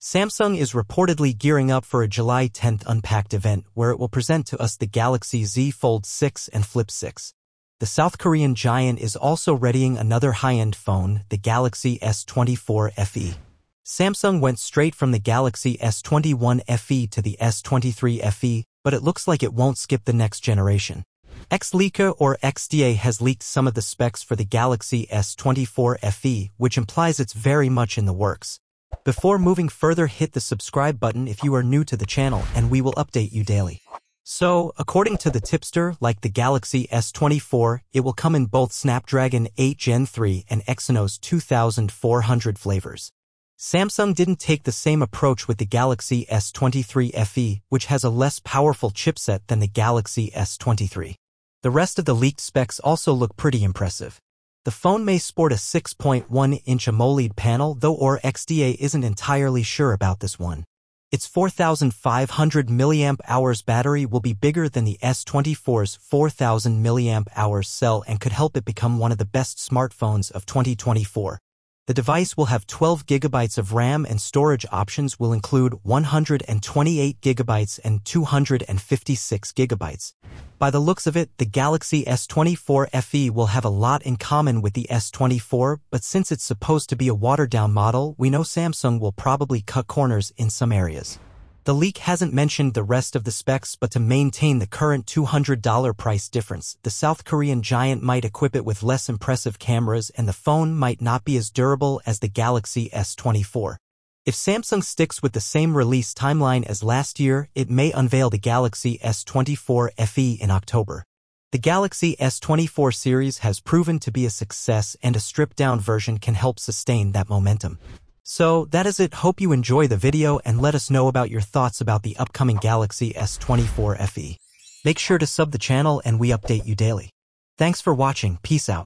Samsung is reportedly gearing up for a July 10th Unpacked event where it will present to us the Galaxy Z Fold 6 and Flip 6. The South Korean giant is also readying another high-end phone, the Galaxy S24 FE. Samsung went straight from the Galaxy S21 FE to the S23 FE, but it looks like it won't skip the next generation. Xleaker Ore Xda has leaked some of the specs for the Galaxy S24 FE, which implies it's very much in the works. Before moving further, hit the subscribe button if you are new to the channel and we will update you daily. So, according to the tipster, like the Galaxy S24, it will come in both Snapdragon 8 Gen 3 and Exynos 2400 flavors. Samsung didn't take the same approach with the Galaxy S23 FE, which has a less powerful chipset than the Galaxy S23. The rest of the leaked specs also look pretty impressive. The phone may sport a 6.1-inch AMOLED panel, though Ore Xda isn't entirely sure about this one. Its 4,500 mAh battery will be bigger than the S24's 4,000 mAh cell and could help it become one of the best smartphones of 2024. The device will have 12 GB of RAM and storage options will include 128 GB and 256 GB. By the looks of it, the Galaxy S24 FE will have a lot in common with the S24, but since it's supposed to be a watered-down model, we know Samsung will probably cut corners in some areas. The leak hasn't mentioned the rest of the specs, but to maintain the current $200 price difference, the South Korean giant might equip it with less impressive cameras and the phone might not be as durable as the Galaxy S24. If Samsung sticks with the same release timeline as last year, it may unveil the Galaxy S24 FE in October. The Galaxy S24 series has proven to be a success and a stripped-down version can help sustain that momentum. So, that is it. Hope you enjoy the video and let us know about your thoughts about the upcoming Galaxy S24 FE. Make sure to sub the channel and we update you daily. Thanks for watching. Peace out.